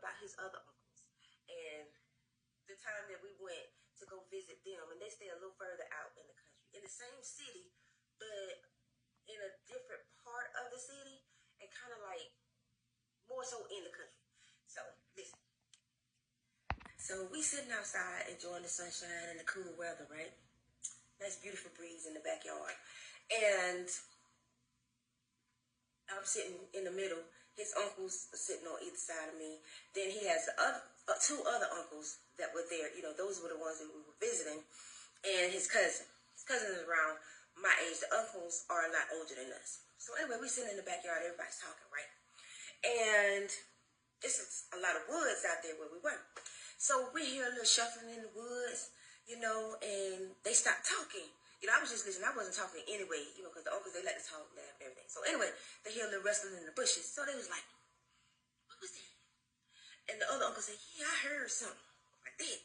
about his other uncles and the time that we went to go visit them, and they stay a little further out in the country, in the same city, but in a different part of the city, and kind of like more so in the country. So listen. So we sitting outside enjoying the sunshine and the cool weather, right? Nice beautiful breeze in the backyard. And I'm sitting in the middle. His uncles are sitting on either side of me. Then he has two other uncles that were there. You know, those were the ones that we were visiting. And his cousin. His cousin is around my age. The uncles are a lot older than us. So anyway, we're sitting in the backyard. Everybody's talking, right? And it's a lot of woods out there where we were. So we hear a little shuffling in the woods, you know, and they stopped talking. You know, I was just listening. I wasn't talking anyway, you know, because the uncles, they like to talk, laugh, and everything. So anyway, they hear a little rustling in the bushes. So they was like, what was that? And the other uncle said, yeah, I heard something like that.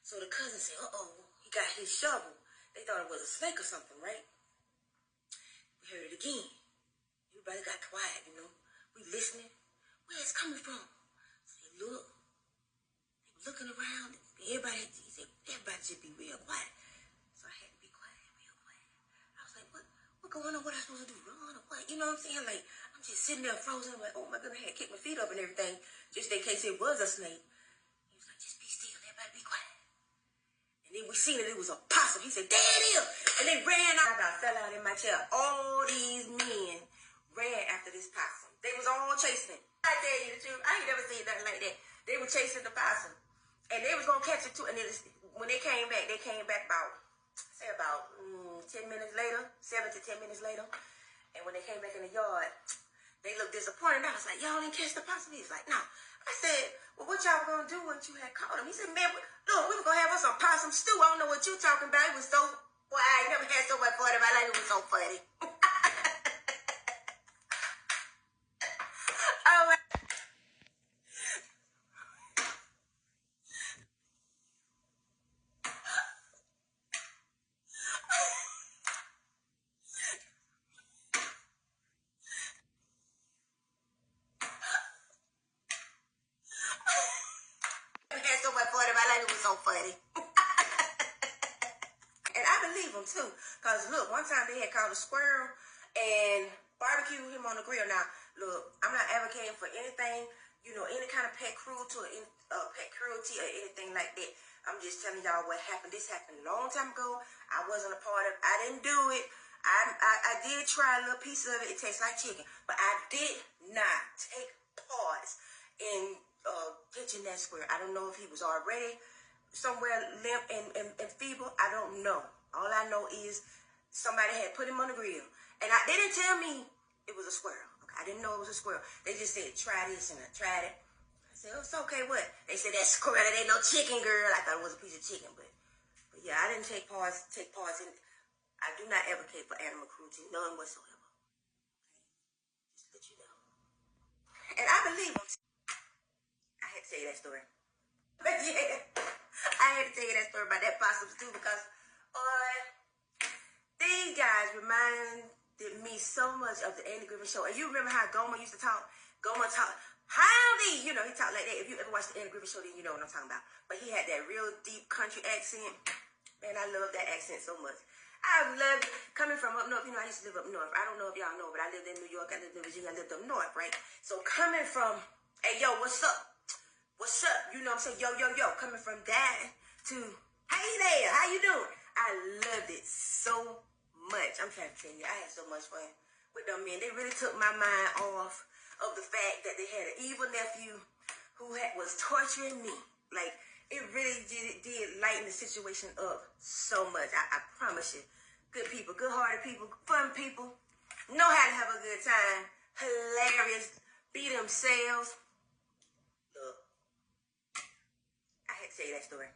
So the cousin said, uh-oh, he got his shovel. They thought it was a snake or something, right? We heard it again. Everybody got quiet, you know. We listening. Where it's coming from? So they look. They were looking around. Everybody should be real quiet. So I had to be quiet, real quiet. I was like, what going on? What am I supposed to do? Run or what? You know what I'm saying? Like, I'm just sitting there frozen. I'm like, oh my goodness, I had to kick my feet up and everything, just in case it was a snake. He was like, just be still. Everybody be quiet. And then we seen it was a possum. He said, there it is. And they ran out. I about fell out in my chair. All these men ran after this possum. They was all chasing it. I tell you the truth, I ain't never seen nothing like that. They were chasing the possum. And they was going to catch it too. And then when they came back about 10 minutes later, 7 to 10 minutes later. And when they came back in the yard, they looked disappointed. I was like, y'all didn't catch the possum? He was like, no. I said, well, what y'all going to do once you had caught him? He said, man, look, we were going to have us some possum stew. I don't know what you talking about. It was so, boy, I ain't never had so much fun in my life. It was so funny. Oh, I had so much fun in my life. It was so funny. And I believe them too. Because look, one time they had caught a squirrel and barbecued him on the grill. Now, look, I'm not advocating for anything, you know, any kind of pet cruelty or anything like that. I'm just telling y'all what happened. This happened a long time ago. I wasn't a part of it. I didn't do it. I did try a little piece of it. It tastes like chicken. But I did not take parts in catching that squirrel. I don't know if he was already somewhere limp and feeble. I don't know. All I know is somebody had put him on the grill. And they didn't tell me it was a squirrel. Okay, I didn't know it was a squirrel. They just said, try this, and I tried it. I said, oh, it's okay, what? They said, that squirrel, that ain't no chicken, girl. I thought it was a piece of chicken, but yeah, I didn't take parts in it. I do not advocate for animal cruelty, none whatsoever. Okay? Just to let you know. And I believe him. I had to tell you that story. But yeah, I had to tell you that story about that possum stew because, these guys reminded me so much of the Andy Griffith Show. And you remember how Gomer used to talk? Gomer talk, howdy! You know, he talked like that. If you ever watched the Andy Griffith Show, then you know what I'm talking about. But he had that real deep country accent. Man, I love that accent so much. I love coming from up north. You know, I used to live up north. I don't know if y'all know, but I lived in New York. I lived in Virginia. I lived up north, right? So coming from, hey, yo, what's up? What's up? You know what I'm saying? Yo, yo, yo. Coming from that to, hey there, how you doing? I loved it so much. I'm trying to tell you, I had so much fun with them men. They really took my mind off of the fact that they had an evil nephew who was torturing me. Like, it really did lighten the situation up so much. I promise you. Good people, good-hearted people, fun people, know how to have a good time, hilarious, be themselves. Look, I had to tell you that story.